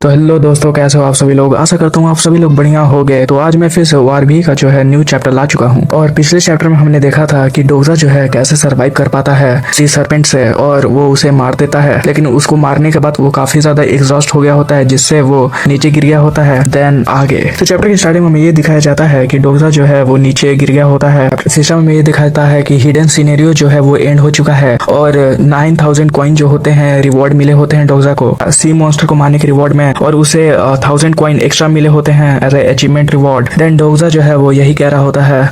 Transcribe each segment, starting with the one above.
तो हेलो दोस्तों, कैसे हो आप सभी लोग। आशा करता हूँ आप सभी लोग बढ़िया हो गए। तो आज मैं फिर से वारबी का जो है न्यू चैप्टर ला चुका हूँ। और पिछले चैप्टर में हमने देखा था कि डोजा जो है कैसे सरवाइव कर पाता है सी सरपेंट से, और वो उसे मार देता है। लेकिन उसको मारने के बाद वो काफी ज्यादा एग्जॉस्ट हो गया होता है, जिससे वो नीचे गिर गया होता है। देन आगे तो चैप्टर की स्टार्टिंग में ये दिखाया जाता है कि डोजा जो है वो नीचे गिर गया होता है। सिस्टम में ये दिखाता है कि हिडन सीनेरियो जो है वो एंड हो चुका है, और 9000 कॉइन जो होते हैं रिवॉर्ड मिले होते हैं डोजा को सी मॉन्स्टर को मारने के रिवॉर्ड में, और उसे 1000 कॉइन एक्स्ट्रा मिले होते हैं as a achievement reward. Then डोजा जो है वो यही कह रहा होता है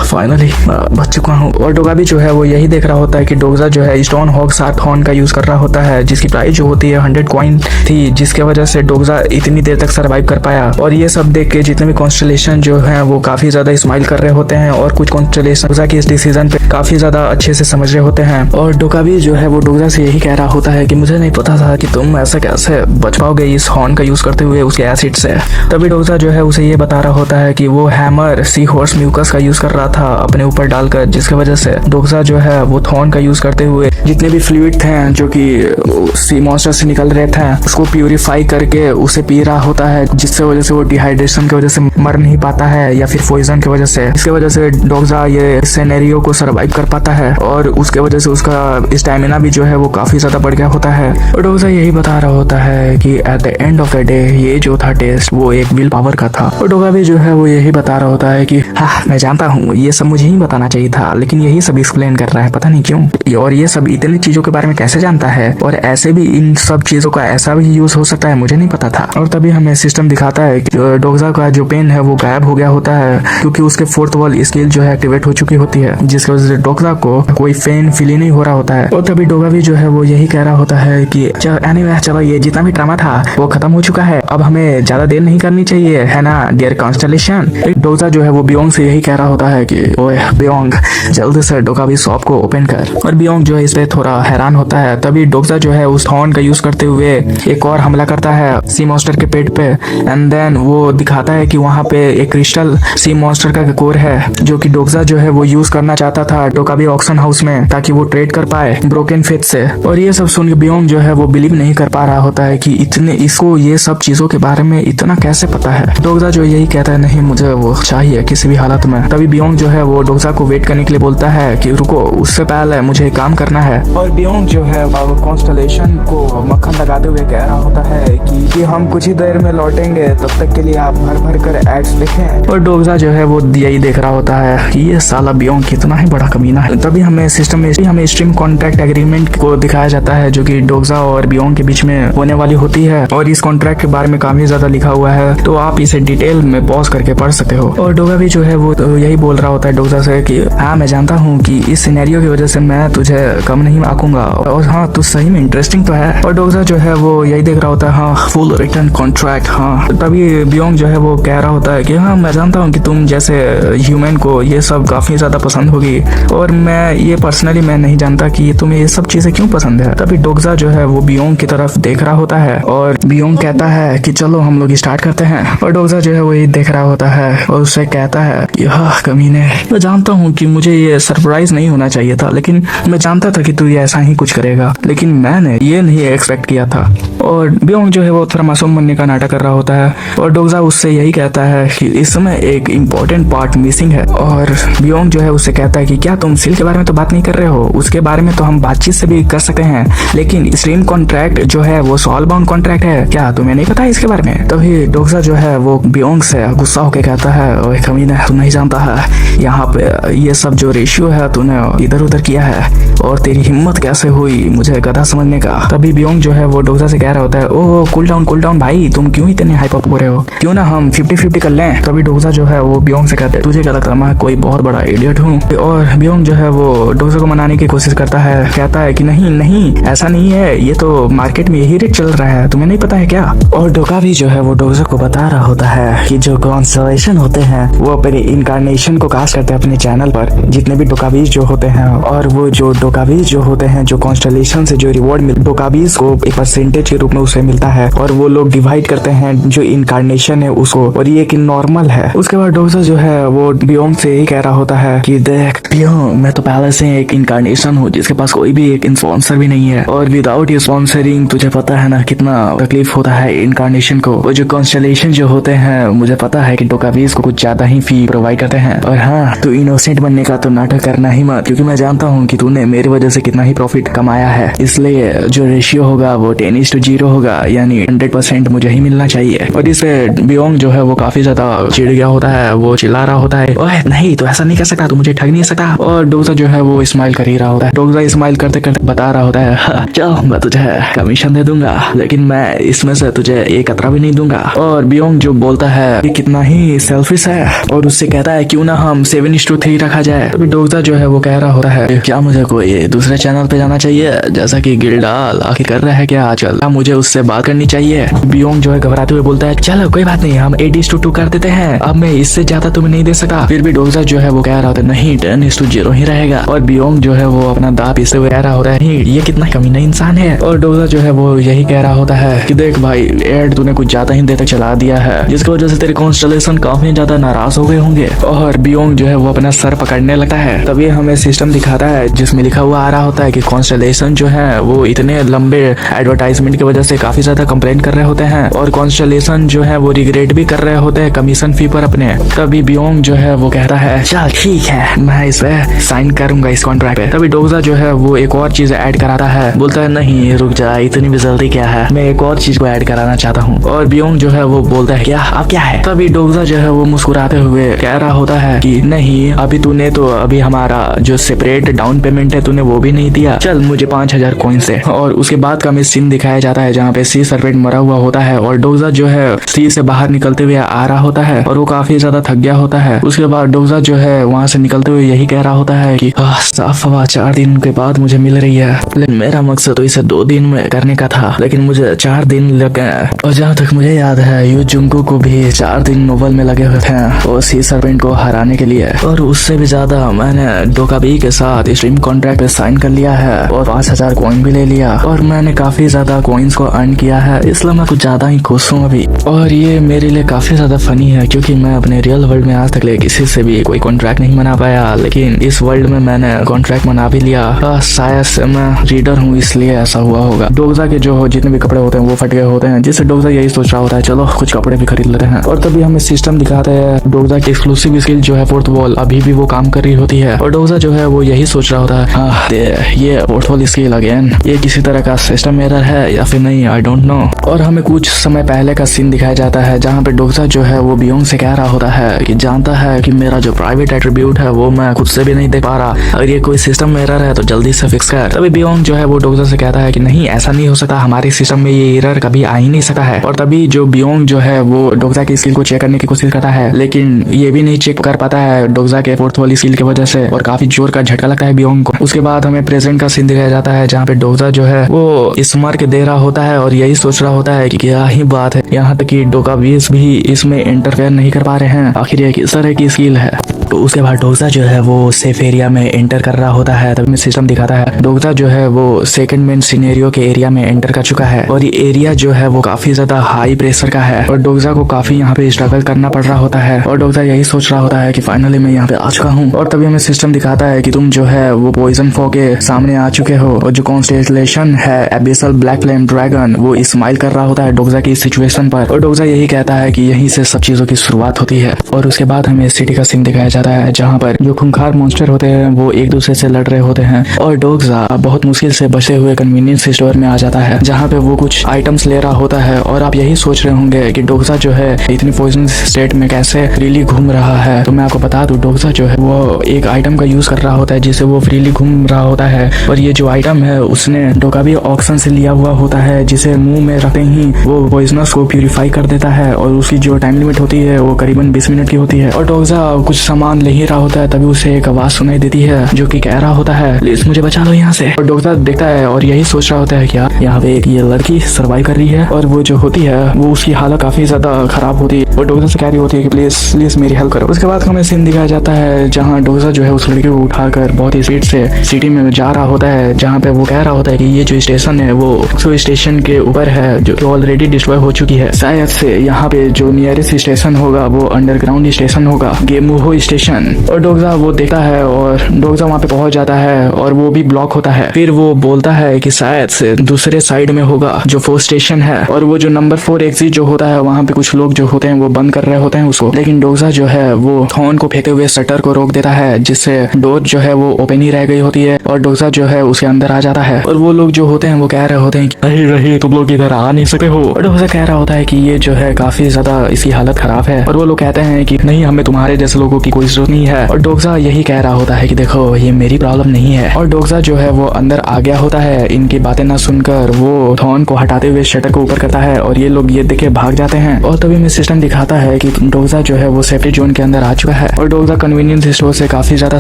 फाइनली बच चुका हूँ। और डोगाबी जो है वो यही देख रहा होता है कि डोजा जो है स्टोन हॉग साथ हॉर्न का यूज कर रहा होता है, जिसकी प्राइस जो होती है 100 कॉइन थी, जिसके वजह से डोजा इतनी देर तक सरवाइव कर पाया। और ये सब देख के जितने भी कॉन्स्टलेशन जो है वो काफी ज्यादा स्माइल कर रहे होते हैं, और कुछ कॉन्स्टलेशन डोजा की इस डिसीजन पे काफी ज्यादा अच्छे से समझ रहे होते हैं। और डोगाबी जो है वो डोजा से यही कह रहा होता है कि मुझे नहीं पता था कि तुम ऐसा कैसे बच पाओगे इस हॉर्न का यूज करते हुए उसके एसिड से। तभी डोजा जो है उसे ये बता रहा होता है कि वो हैमर सी हॉर्स म्यूकस का यूज कर रहा था अपने ऊपर डालकर, जिसकी वजह से डोजा जो है वो थॉर्न का यूज करते हुए जितने भी फ्लूइड थे जो कि सी मॉन्स्टर से निकल रहे थे उसको प्यूरिफाई करके उसे पी रहा होता है, जिससे वजह से वो डिहाइड्रेशन की वजह से मर नहीं पाता है या फिर पॉइजन की वजह से। इसके वजह से डोजा ये सिनेरियो को सर्वाइव कर पाता है, और उसके वजह से उसका स्टैमिना भी जो है वो काफी ज्यादा बढ़ गया होता है। और डोजा यही बता रहा होता है कि at the end of the day ये जो था टेस्ट वो एक विल पावर का था। और डोगा भी जो है वो यही बता रहा होता है कि हाँ मैं जानता हूँ ये सब मुझे ही बताना चाहिए था, लेकिन यही सब एक्सप्लेन कर रहा है पता नहीं क्यों, और ये सब इतनी चीजों के बारे में कैसे जानता है, और ऐसे भी इन सब चीजों का ऐसा भी यूज हो सकता है मुझे नहीं पता था। और तभी हमें सिस्टम दिखाता है कि डोजा का जो पेन है वो गायब हो गया होता है, क्योंकि उसके फोर्थ वॉल स्किल जो है एक्टिवेट हो चुकी होती है, जिसकी वजह से डोजा को कोई पेन फील ही नहीं हो रहा होता है। और तभी डोगा भी जो है वो यही कह रहा होता है कि एनीवे चलो ये जितना भी ड्रामा था वो खत्म हो चुका है, अब हमें ज्यादा देर नहीं करनी चाहिए है ना डियर कॉन्स्टलेशन। डोजा जो है वो बियोंग से यही कह रहा होता है कि ओए बियोंग जल्दी से डोगाबी शॉप को ओपन कर। और बियोंग जो है इस पे थोड़ा हैरान होता है। तभी डोजा जो है उस थॉर्न का यूज करते हुए एक और हमला करता है सी मॉन्स्टर के पेट पे, एंड देन वो दिखाता है कि वहां पे एक क्रिस्टल सी मॉन्स्टर का कोर है, जो कि डोजा जो है वो यूज करना चाहता था डोगाबी ऑक्शन हाउस में, ताकि वो ट्रेड कर पाए ब्रोकन फेथ से। और ये सब सुन के बियोंग जो है वो बिलीव नहीं कर पा रहा होता है कि इतने इसको ये सब चीजों के बारे में इतना कैसे पता है। डोजा जो यही कहता है नहीं मुझे वो चाहिए किसी भी हालत में। तभी बियोंग जो है वो डोजा को वेट करने के लिए बोलता है कि रुको उससे पहले मुझे काम करना है। और बियोंग जो है कॉन्स्टलेशन को मक्खन लगाते हुए कह रहा होता है कि हम कुछ ही देर में लौटेंगे, तब तक के लिए आप भर भर कर एड्स लिखें। और डोजा जो है वो यही देख रहा होता है कि ये साला बियोंग कितना ही बड़ा कमीना है। तभी हमें सिस्टम में हमें स्ट्रीम कॉन्ट्रैक्ट एग्रीमेंट को दिखाया जाता है, जो कि डोजा और बियोंग के बीच में होने वाली होती है, और इस कॉन्ट्रैक्ट के बारे में काफी ज्यादा लिखा हुआ है, तो आप इसे डिटेल में पॉज करके पढ़ सकते हो। और डोगा भी जो है वो तो यही बोल रहा होता है डोजा से कि हाँ मैं जानता हूँ कि इस सिनेरियो की वजह से मैं तुझे कम नहीं आंकूंगा, और हाँ तू सही में इंटरेस्टिंग तो है। और डोजा जो है वो यही देख रहा होता है हाँ फुल रिटर्न कॉन्ट्रैक्ट। हाँ तभी बियोंग जो है वो कह रहा होता है कि हाँ मैं जानता हूँ कि तुम जैसे ह्यूमन को ये सब काफी ज्यादा पसंद होगी, और मैं ये पर्सनली मैं नहीं जानता कि तुम्हें ये सब चीजें क्यों पसंद है। तभी डोजा जो है वो बियोंग की तरफ देख रहा होता है, और बियोंग कहता है कि चलो हम लोग स्टार्ट करते हैं। और डोजा जो है वो ये देख रहा होता है और उससे कहता है कि हाँ कमीने, मैं जानता हूँ कि मुझे ये सरप्राइज नहीं होना चाहिए था, लेकिन मैं जानता था कि तू ये ऐसा ही कुछ करेगा, लेकिन मैंने ये नहीं एक्सपेक्ट किया था। और बियोंग जो है वो थोड़ा मासूम बनने का नाटक कर रहा होता है, और डोजा उससे यही कहता है कि इस समय एक इम्पोर्टेंट पार्ट मिसिंग है। और बियोंग जो है उससे कहता है कि क्या तुम सील के बारे में तो बात नहीं कर रहे हो, उसके बारे में तो हम बातचीत से भी कर सकते हैं, लेकिन स्ट्रीम कॉन्ट्रैक्ट जो है वो सॉल बाउंड कॉन्ट्रैक्ट है, क्या तुम्हें नहीं पता है इसके बारे में। तभी डोजा जो है वो बियोंग से गुस्सा होकर कहता है ओए कमीना तू नहीं जानता है यहाँ पे ये सब जो रेशियो है तूने इधर उधर किया है, और तेरी हिम्मत कैसे हुई मुझे गधा समझने का। तभी बियोंग जो है वो डोजा से कह रहा होता है ओह कूल डाउन भाई, तुम क्यों इतने हाइप अप हो रहे हो, क्यों ना हम 50-50 कर लें। तभी डोजा जो है वो बियोंग से कहता है तुझे क्या लगता है मैं कोई बहुत बड़ा इडियट हूँ। और बियोंग जो है वो डोजा को मनाने की कोशिश करता है, कहता है कि नहीं नहीं ऐसा नहीं है, ये तो मार्केट में यही रेट चल रहा है, तुम्हें नहीं पता है क्या। और डोगा भी जो है वो डोजा को बता रहा होता है कि जो कॉन्स्टलेशन होते हैं वो अपने इनकारनेशन को कास्ट करते हैं अपने चैनल पर, जितने भी डोकाबीज जो होते हैं, और वो जो डोकाबीज जो होते हैं जो कॉन्स्टलेशन से जो रिवॉर्ड डोकाबीज को एक परसेंटेज के रूप में उसे मिलता है, और वो लोग डिवाइड करते हैं जो इनकारनेशन है उसको, और ये एक नॉर्मल है। उसके बाद डोजा जो है वो बियोंग से ही कह रहा होता है कि देख बियोंग मैं तो पहले से एक इनकारनेशन हूँ जिसके पास कोई भी एक स्पॉन्सर भी नहीं है, और विदाउट ये स्पॉन्सरिंग तुझे पता है ना कितना तकलीफ तकलीफ होता है इनकारनेशन को। वो जो कॉन्स्टेलेशन जो होते हैं, मुझे पता है कि डोकाबीज को कुछ ज्यादा ही फी प्रोवाइड करते हैं। और हाँ, तू इनोसेंट बनने का तो नाटक करना ही मत, क्योंकि मैं जानता हूँ कि तूने मेरी वजह से कितना ही प्रॉफिट कमाया है। इसलिए जो रेशियो होगा वो 10:0 होगा, यानी 100% मुझे ही मिलना चाहिए। और इससे बियोंग जो है वो काफी ज्यादा चिढ़ गया होता है, वो चिल्ला रहा होता है, ओए नहीं तो ऐसा नहीं कर सकता, तू मुझे ठग नहीं सकता। और डोजा जो है वो स्माइल कर ही रहा होता है। डोजा स्माइल करते करते बता रहा होता है, चल मैं तुझे कमीशन दे दूंगा, लेकिन मैं इसमें से तुझे एक कतरा भी नहीं दूंगा। और बियोंग जो बोलता है कि कितना ही सेल्फिश है, और उससे कहता है क्यों ना हम 7:3 रखा जाए। तो डोजा जो है वो कह रहा होता है, क्या मुझे कोई दूसरे चैनल पे जाना चाहिए, जैसा कि गिल्डाल आखिर कर रहा है क्या आजकल, क्या मुझे उससे बात करनी चाहिए। बियोंग जो है घबराते हुए बोलता है, चलो कोई बात नहीं, हम 8:2 कर देते हैं, अब मैं इससे ज्यादा तुम्हें नहीं दे सकता। फिर भी डोजा जो है वो कह रहा होता है, नहीं 10:0 ही रहेगा। और बियोंग जो है वो अपना दांत पीसते हुए कह रहा होता है, ये कितना कमीना इंसान है। और डोजा जो है वो यही कह रहा होता है कि देख भाई, एड तूने कुछ ज्यादा ही देर तक चला दिया है, जिसकी वजह से तेरे कॉन्स्टेलेशन काफी ज्यादा नाराज हो गए होंगे। और बियोंग जो है वो अपना सर पकड़ने लगता है। तभी हमें सिस्टम दिखाता है जिसमें लिखा हुआ आ रहा होता है कि कॉन्स्टेलेशन जो है वो इतने लंबे एडवर्टाइजमेंट की वजह से काफी ज्यादा कंप्लेंट कर रहे होते हैं, और कॉन्स्टेलेशन जो है वो रिग्रेट भी कर रहे होते हैं कमीशन फी पर अपने। तभी बियोंग जो है वो कहता है, चल ठीक है, मैं इस पे साइन करूंगा इस कॉन्ट्रैक्ट पे। तभी डोजा जो है वो एक और चीज ऐड कराता है, बोलता है नहीं रुक जा, इतनी भी जल्दी क्या है, मैं एक और चीज को ऐड कराना चाहता हूँ। और बियोंग जो है वो बोलता है, क्या अब क्या है। तभी डोजा जो है वो मुस्कुराते हुए कह रहा होता है कि नहीं, अभी तूने तो अभी हमारा जो सेपरेट डाउन पेमेंट है तूने वो भी नहीं दिया, चल मुझे 5000 कॉइन से। और उसके बाद का हमें सीन दिखाया जाता है जहाँ पे सी सर्पेंट मरा हुआ होता है, और डोजा जो है सी से बाहर निकलते हुए आ रहा होता है, और वो काफी ज्यादा थक गया होता है। उसके बाद डोजा जो है वहाँ से निकलते हुए यही कह रहा होता है कि साफ हवा 4 दिन के बाद मुझे मिल रही है, लेकिन मेरा मकसद तो इसे 2 दिन में करने का था, लेकिन मुझे 4 दिन लग गए। और जहाँ तक मुझे याद है यू जुंगू को भी 4 दिन नोवेल में लगे हुए थे और सी सर्पेंट को हराने के लिए। और उससे भी ज्यादा मैंने डोकाबी के साथ स्ट्रीम कॉन्ट्रैक्ट पे साइन कर लिया है, और 5000 कॉइन भी ले लिया, और मैंने काफी ज्यादा कॉइन्स को अर्न किया है, इसलिए मैं कुछ ज्यादा ही खुश हूँ अभी। और ये मेरे लिए काफी ज्यादा फनी है, क्योंकि मैं अपने रियल वर्ल्ड में आज तक किसी से भी कोई कॉन्ट्रैक्ट नहीं बना पाया, लेकिन इस वर्ल्ड में मैंने कॉन्ट्रैक्ट बना भी लिया। शायद से मैं रीडर हूँ इसलिए ऐसा हुआ होगा। डोजा के जो जितने भी कपड़े होते हैं वो फट गए होते हैं, जिससे डोजा यही सोच रहा होता है चलो कुछ कपड़े भी खरीद लेते हैं। और तभी हमें सिस्टम दिखाते हैं डोजा की एक्सक्लूसिव स्किल जो है फोर्थ वॉल अभी भी वो काम कर रही होती है, और डोजा जो है वो यही सोच रहा होता है, ये फोर्थ वॉल स्किल अगेन, ये किसी तरह का सिस्टम एरर है या फिर नहीं, आई डोंट नो। और हमें कुछ समय पहले का सीन दिखाया जाता है जहाँ पे डोजा जो है वो बियोंग से कह रहा होता है कि जानता है कि मेरा जो प्राइवेट एट्रीब्यूट है वो मैं खुद से भी नहीं देख पा रहा, अगर ये कोई सिस्टम एरर है तो जल्दी से फिक्स कर। तभी बियोंग जो है वो डोजा से कहता है कि नहीं ऐसा नहीं हो सकता, हमारे सिस्टम में ये एरर कभी आ ही नहीं सकता है। और तभी जो बियोंग जो है वो डोजा की स्किल को चेक करने की कोशिश करता है, लेकिन ये भी नहीं चेक कर पाता है डोजा के फोर्थ वाली स्किल की वजह से, और काफी जोर का झटका लगता है बियोंग को। उसके बाद हमें प्रेजेंट का सीन दिखाया जाता है जहाँ पे डोजा जो है वो स्मार के दे रहा होता है, और यही सोच रहा होता है कि क्या ही बात है, यहाँ तक कि डोकाबीज भी इसमें इंटरफेयर नहीं कर पा रहे हैं, आखिर ये किस तरह की स्किल है। तो उसके बाद डोजा जो है वो सेफ एरिया में एंटर कर रहा होता है, तभी सिस्टम दिखाता है डोजा जो है वो सेकंड मेन सिनेरियो के एरिया में एंटर कर चुका है, और ये एरिया जो है वो काफी ज्यादा हाई प्रेशर का है, और डोजा को काफी यहाँ पे स्ट्रगल करना पड़ रहा होता है, और डोजा यही सोच रहा होता है कि फाइनली मैं यहाँ पे आ चुका हूँ। और तभी हमें सिस्टम दिखाता है कि तुम जो है वो पॉइजन फॉ के सामने आ चुके हो, और जो कॉन्स्टेलेशन है एबिसल ब्लैक फ्लेम ड्रैगन वो स्माइल कर रहा होता है डोजा की सिचुएशन पर, और डोजा यही कहता है कि यहीं से सब चीजों की शुरुआत होती है। और उसके बाद हमें सिटी का सीन दिखाया जाता है जहाँ पर जो खूंखार मॉन्स्टर होते हैं वो एक दूसरे से लड़ रहे होते हैं, और डोजा बहुत मुश्किल से बचे हुए कन्वीनियंस स्टोर में आ जाता है जहाँ पे वो कुछ आइटम्स ले रहा होता है। और आप यही सोच रहे होंगे कि डोजा जो है इतनी पॉइजन स्टेट में कैसे फ्रीली घूम रहा है, तो मैं आपको बता दूं डोजा जो है वो एक आइटम का यूज कर रहा होता है जिससे वो फ्रीली घूम रहा होता है, और ये जो आइटम है उसने डोकाबी ऑक्शन से लिया हुआ होता है, जिसे मुंह में रखते ही वो पॉइजनस को प्यूरिफाई कर देता है, और उसकी जो टाइम लिमिट होती है वो करीबन 20 मिनट की होती है। और डोजा कुछ सामान ले ही रहा होता है, तभी उसे एक आवाज सुनाई देती है जो कि कह रहा होता है प्लीज मुझे बचा लो यहाँ से। और डोजा देखता है और यही सोच रहा होता है क्या यहाँ पे एक ये लड़की सर्वाइव कर रही है, और वो जो होती है वो उसकी हालत काफी ज्यादा खराब होती है, और डोजा से कह रही होती है कि प्लीज प्लीज मेरी हेल्प करो। उसके बाद हमें सीन दिखाया जाता है जहाँ डोजा जो है उस लड़की को उठाकर बहुत ही स्पीड से सिटी में जा रहा होता है, जहाँ पे वो कह रहा होता है कि ये जो स्टेशन है वो स्टेशन के ऊपर है जो कि ऑलरेडी डिस्ट्रॉय हो चुकी है, शायद से यहाँ पे जो नियरेस्ट स्टेशन होगा वो अंडरग्राउंड स्टेशन होगा, गेमुहो स्टेशन लोकेशन। और डोगजा वो देखता है और डोगजा वहाँ पे पहुंच जाता है और वो भी ब्लॉक होता है। फिर वो बोलता है कि शायद से दूसरे साइड में होगा जो 4 स्टेशन है, और वो जो नंबर 4 एग्जिट जो होता है वहाँ पे कुछ लोग जो होते हैं वो बंद कर रहे होते हैं उसको। लेकिन डोगजा जो है वो थॉर्न को फेंके हुए शटर को रोक देता है, जिससे डोर जो है वो ओपन ही रह गई होती है और डोगजा जो है उसके अंदर आ जाता है। और वो लोग जो होते हैं वो कह रहे होते हैं कि नहीं रही तुम लोग इधर आ नहीं सकते हो। और डोगजा कह रहा होता है कि ये जो है काफी ज्यादा इसकी हालत खराब है। और वो लोग कहते हैं कि नहीं, हमें तुम्हारे जैसे लोगों की कोई जरूरत नहीं है। और डोगजा यही कह रहा होता है कि देखो ये मेरी प्रॉब्लम नहीं है। और डोगजा जो है वो अंदर आ गया होता है। इनकी बातें ना सुनकर वो थॉर्न को हटाते हुए शटर को ऊपर करता है और ये लोग ये देख के भाग जाते हैं। और तभी में सिस्टम दिखाता है कि डोगजा जो है वो सेफ्टी जोन के अंदर आ चुका है। और डोगजा कन्वीनियंस स्टोर से काफी ज्यादा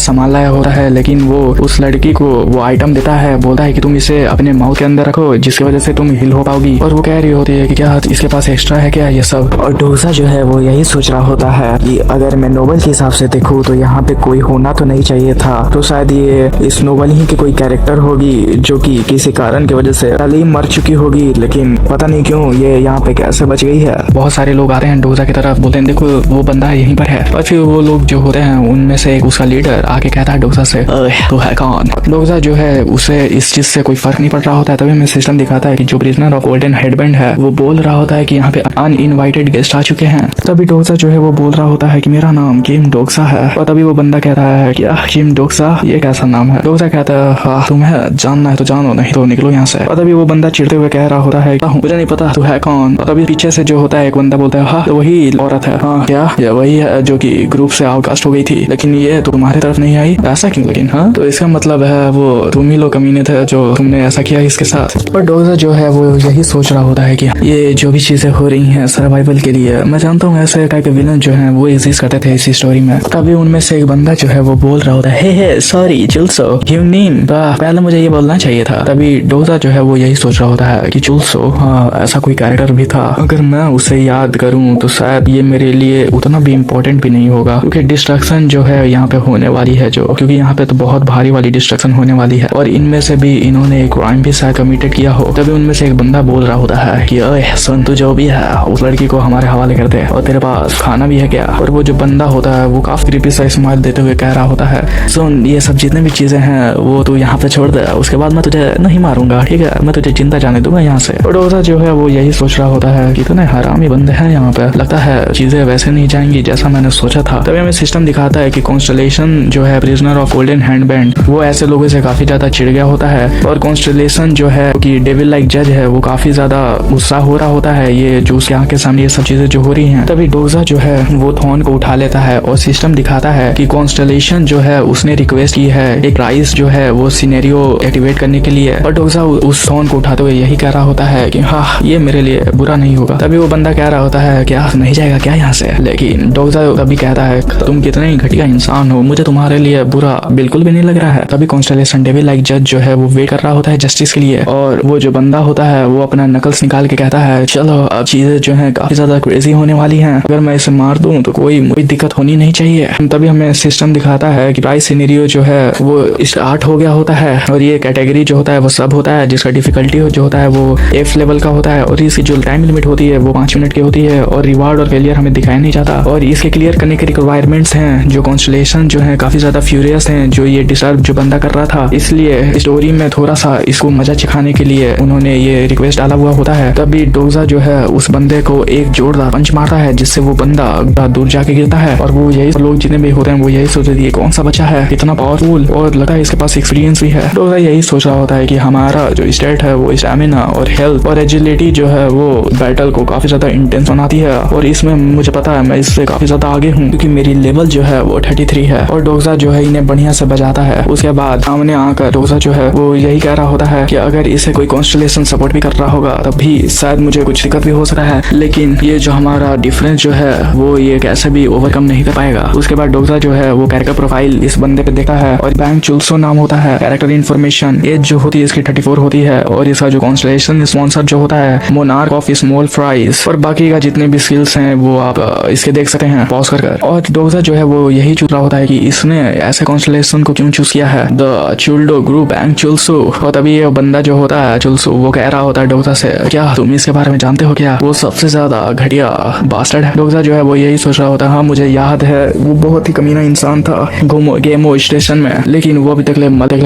सामान लाया होता है, लेकिन वो उस लड़की को वो आइटम देता है, बोलता है कि तुम इसे अपने माउथ के अंदर रखो जिसकी वजह से तुम हिल हो पाओगी। और वो कह रही होती है कि क्या इसके पास एक्स्ट्रा है क्या ये सब। और डोगजा जो है वो यही सोच रहा होता है कि अगर मैं नोबल के हिसाब से देखूं तो यहाँ पे कोई होना तो नहीं चाहिए था, तो शायद ये इस नोबल ही की कोई कैरेक्टर होगी जो कि किसी कारण की वजह से पहले ही मर चुकी होगी, लेकिन पता नहीं क्यों ये यहाँ पे कैसे बच गई है। बहुत सारे लोग आते हैं डोगजा की तरफ, बोलते हैं देखो वो बंदा यहीं पर है। और फिर वो लोग जो होते हैं उनमें से एक उसका लीडर आके कहता है डोगजा से तो है कौन। डोगजा जो है उसे इस चीज से कोई फर्क नहीं पड़ रहा होता है। तभी हमें सिस्टम दिखाता है कि जो प्रिजनर ऑफ गोल्डन हेडबैंड है वो बोल रहा होता है कि यहाँ पे अनइनवाइटेड गेस्ट आ चुके हैं। तभी डोगजा जो है वो बोल रहा होता है कि मेरा नाम किम डोगजा है। और तभी वो बंदा कहता है कि किम डोगजा ये कैसा नाम है। डोगजा कहता है हाँ तुम्हें जानना है तो जानो, नहीं तो निकलो यहाँ से। और तभी वो बंदा चिढ़ते हुए कह रहा होता है मुझे नहीं पता तू है कौन। और तभी पीछे से जो होता है एक बंदा बोलता है हाँ वही औरत है। हाँ क्या ये वही है जो कि ग्रुप से आउटकास्ट हो गई थी, लेकिन ये तो तुम्हारी तरफ नहीं आई, ऐसा क्यों। लेकिन हाँ तो इसका मतलब है वो तुम ही लोग कमीने थे जो तुमने ऐसा किया इसके साथ। और डोगजा जो है वो यही सोच रहा होता है कि ये जो भी चीजें हो रही हैं सर्वाइवल के लिए, मैं जानता हूँ ऐसे टाइप के विलन जो हैं वो एग्जिस्ट करते थे इसी स्टोरी में। तभी उनमें से एक बंदा जो है वो बोल रहा होता है हे सॉरी जुल्सो यू नेम, पहले मुझे ये बोलना चाहिए था। तभी डोगजा जो है वो यही सोच रहा होता है कि जुल्सो हाँ ऐसा कोई कैरेक्टर भी था, अगर मैं उसे याद करूँ तो शायद ये मेरे लिए उतना भी इम्पोर्टेंट भी नहीं होगा, क्योंकि डिस्ट्रक्शन जो है यहाँ पे होने वाली है क्योंकि यहाँ पे तो बहुत भारी वाली डिस्ट्रक्शन होने वाली है और इनमें से भी इन्होंने एक क्राइम भी शायद कमिटेड किया हो। तभी उनमें से एक बंदा बोल रहा होता है कि ओए सुन तू जो भी है उस लड़की को हमारे हवाले कर दे, और तेरे पास खाना भी है क्या। और वो जो बंदा होता है वो काफी क्रीपी सा स्माइल देते हुए कह रहा होता है सुन ये सब जितने भी चीजें हैं वो तू यहाँ पे छोड़ दे, उसके बाद मैं तुझे नहीं मारूंगा, ठीक है, मैं तुझे चिंता जाने दूंगा यहाँ से। और डोगजा जो है वो यही सोच रहा होता है कि इतने हरामी बंदे हैं यहाँ पे, लगता है चीजें वैसे नहीं जाएंगी जैसा मैंने सोचा था। तभी हमें सिस्टम दिखाता है कि कॉन्स्टलेशन जो है प्रिजनर ऑफ गोल्डन हैंडबैंड वो ऐसे लोगों से काफी ज्यादा चिढ़ गया होता है। और कॉन्स्टलेशन जो है कि डेविल लाइक जज है वो काफी ज्यादा गुस्सा हो रहा होता है ये जो उसके आंख के सामने ये सब चीजें जो हो रही हैं। तभी डोगजा जो है वो थॉर्न को उठा लेता है और सिस्टम दिखाता है कि कॉन्स्टलेशन जो है उसने रिक्वेस्ट की है एक प्राइस जो है वो सिनेरियो एक्टिवेट करने के लिए। और डोगजा उस थॉर्न को उठाते हुए यही कह रहा होता है कि हाँ ये मेरे लिए बुरा नहीं होगा। तभी वो बंदा कह रहा होता है क्या नहीं जाएगा क्या यहाँ से। लेकिन डोगजा तभी कहता है तुम कितने ही घटिया इंसान हो, मुझे तुम्हारे लिए बुरा बिल्कुल भी नहीं लग रहा है। तभी कॉन्स्टलेशन डेविल लाइक जज जो है वो वेट कर रहा होता है जस्टिस के लिए। और वो जो बंदा होता है वो अपना नकल्स निकाल के कहता है चलो अब चीजें जो है काफी ज्यादा क्रेजी होने वाली हैं, अगर मैं इसे मार दूं तो कोई दिक्कत होनी नहीं चाहिए। तभी हमें सिस्टम दिखाता है कि प्राइस सिनेरियो जो है वो स्टार्ट हो गया होता है और ये कैटेगरी जो होता है वो सब होता है जिसका डिफिकल्टी जो होता है वो एफ लेवल का होता है और इसकी जो टाइम लिमिट होती है वो 5 मिनट की होती है और रिवार्ड और फेलियर हमें दिखाया नहीं जाता। और इसके क्लियर करने के रिक्वायरमेंट्स हैं जो कॉन्स्टलेशन जो है काफी ज्यादा फ्यूरियस हैं जो ये डिजर्व जो बंदा कर रहा था, इसलिए स्टोरी में थोड़ा सा इसको मजा चिखाने के लिए उन्होंने ये रिक्वेस्ट डाला हुआ होता है। तभी डोगजा जो है उस बंदे को एक जोरदार पंच मारता है जिससे वो बंदा दूर जाके गिरता है। और वो यही लोग जितने भी होते हैं वो यही सोचते हैं कौन सा बच्चा है इतना पावरफुल और लगता है इसके पास एक्सपीरियंस भी है। डोगजा यही सोच रहा होता है कि हमारा जो स्टेट है वो स्टैमिना और हेल्थ और एजिलिटी जो है वो बैटल को काफी ज्यादा इंटेंस बनाती है और इसमें मुझे पता है मैं इससे काफी ज्यादा आगे हूँ क्योंकि मेरी लेवल जो है वो 33 है। और डोगजा जो है इन्हें बढ़िया से बजाता है। उसके बाद सामने आकर डोगजा जो है वो यही कह रहा होता है कि अगर इसे कोई कॉन्स्टलेशन सपोर्ट भी कर रहा होगा तब भी शायद मुझे कुछ दिक्कत भी हो सकता है, लेकिन ये जो हमारा डिफरेंस जो है वो ये कैसे भी ओवरकम नहीं कर पाएगा। उसके बाद डोगजा जो है वो कैरेक्टर प्रोफाइल इस बंदे पे देखा है और बैंक चुल्सो नाम होता है। कैरेक्टर इन्फॉर्मेशन एज जो होती है इसकी 34 होती है और इसका जो कॉन्स्टलेशन स्पॉन्सर जो होता है मोनार्क ऑफ स्मॉल फ्राइज और बाकी का जितने भी स्किल्स हैं वो आप इसके देख सकते हैं पॉज कर। और डोगजा जो है वो यही चूज रहा होता है कि इसने ऐसे कॉन्स्टलेशन को क्यों चूज किया है, द चुल्डो ग्रुप बैंक चुल्सो। और तभी ये बंदा जो होता है चुल्सो वो कह रहा होता है डोगजा से क्या तुम इसके बारे में जानते हो क्या, वो सबसे ज्यादा घटिया बास्टर्ड है। डोगजा जो है वो यही सोच रहा होता है हाँ मुझे याद है वो बहुत ही कमीना इंसान था गेमो स्टेशन में, लेकिन वो अभी तक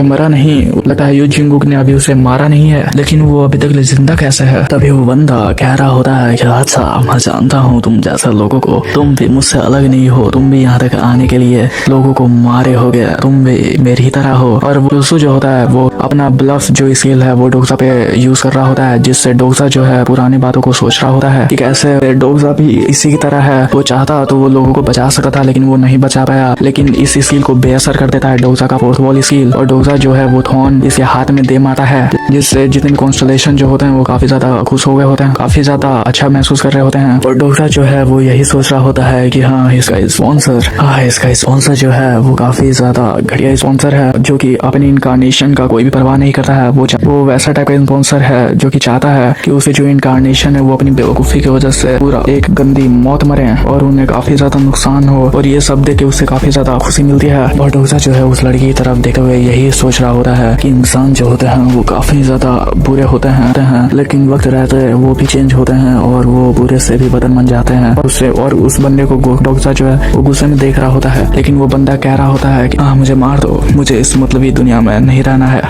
मरा नहीं। लगता है यू जिंगुक ने अभी उसे मारा नहीं है, लेकिन वो अभी तक जिंदा कैसे है। तभी वो बंदा कह रहा होता है कि अच्छा मैं जानता हूँ तुम जैसा लोगों को, तुम भी मुझसे अलग नहीं हो, तुम भी यहाँ तक आने के लिए लोगों को मारे हो गए, तुम भी मेरी ही तरह हो। और वो जो होता है वो अपना ब्लफ जो स्किल है वो डोगजा पे यूज कर रहा होता है, जिससे डोगजा जो है पुरानी बातों को सोच रहा होता है कि कैसे डोगजा भी इसी की तरह है। वो चाहता तो वो लोगों को बचा सकता था, लेकिन वो नहीं बचा पाया। लेकिन इस स्किल को बेअसर कर देता है डोगजा का फोर्थ वॉल स्किल, और डोगजा जो है वो थॉर्न इसके हाथ में दे मारता है, जिससे जितने भी कॉन्स्टलेशन जो होते हैं वो काफी ज्यादा खुश हो गए होते हैं, काफी ज्यादा अच्छा महसूस कर रहे होते हैं। और डोगजा जो है वो यही सोच रहा होता है कि हाँ इसका स्पॉन्सर जो है वो काफी ज्यादा घटिया स्पॉन्सर है, जो कि अपनी इनकारनेशन का कोई भी परवाह नहीं करता है। वो वैसा टाइप का स्पॉन्सर है जो कि चाहता है कि उसके जो इनकारनेशन है वो अपनी बेवकूफी की वजह से पूरा एक गंदी मौत मरे और उन्हें काफी ज्यादा नुकसान हो। और ये सब देख के उससे काफी ज्यादा खुशी मिलती है। और डोगजा जो है उस लड़की की तरफ देखते हुए यही सोच रहा होता है कि इंसान जो होते हैं वो काफी ज्यादा बुरे होते हैं, लेकिन वक्त रहते वो भी चेंज होते हैं और वो बुरे से भी बदन बन जाते हैं। और उस बंदे को डोगजा जो है वो गुस्से में देख रहा होता है, लेकिन वो बंदा कह रहा होता है कि हाँ मुझे मार दो, मुझे इस मतलबी दुनिया में नहीं रहना है।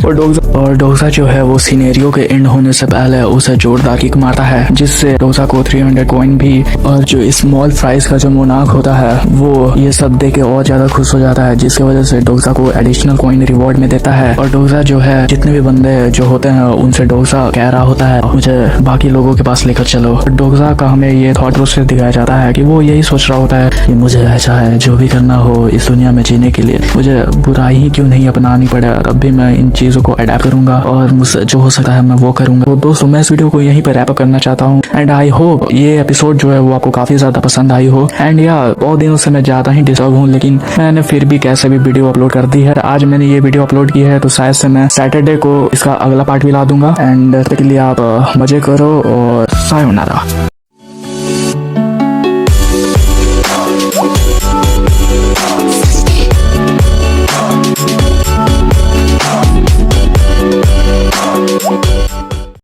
और डोगजा जो है वो सिनेरियो के एंड होने से पहले उसे जोरदार किक मारता है, जिससे डोगजा को 300 कॉइन भी और जो स्मॉल प्राइस का जो मोनार्क होता है वो ये सब देके और ज्यादा खुश हो जाता है, जिसकी वजह से डोगजा को एडिशनल कॉइन रिवॉर्ड में देता है। और डोगजा जो है जितने भी बंदे जो होते हैं उनसे डोगजा कह रहा होता है मुझे बाकी लोगों के पास लेकर चलो। डोगजा का हमें ये थॉट प्रोसेस दिखाया जाता है कि वो यही सोच रहा होता है कि मुझे ऐसा है जो भी करना हो इस दुनिया में जीने के लिए मुझे बुराई ही क्यों नहीं अपनानी पड़े, तब भी मैं इन चीजों को अडेप्ट करूंगा और मुझसे जो हो सकता है मैं वो करूंगा। तो दोस्तों मैं इस वीडियो को यहीं पर रैप अप करना चाहता हूँ एंड आई होप ये एपिसोड जो है वो आपको काफी ज्यादा पसंद आई हो। एंड बहुत दिनों से मैं ज्यादा ही डिस्टर्ब हूँ, लेकिन मैंने फिर भी कैसे भी वीडियो अपलोड कर दी है। आज मैंने ये वीडियो अपलोड की है तो शायद से मैं सैटरडे को इसका अगला पार्ट भी ला दूंगा। एंड तब तक के लिए आप मजे करो और सायोनारा।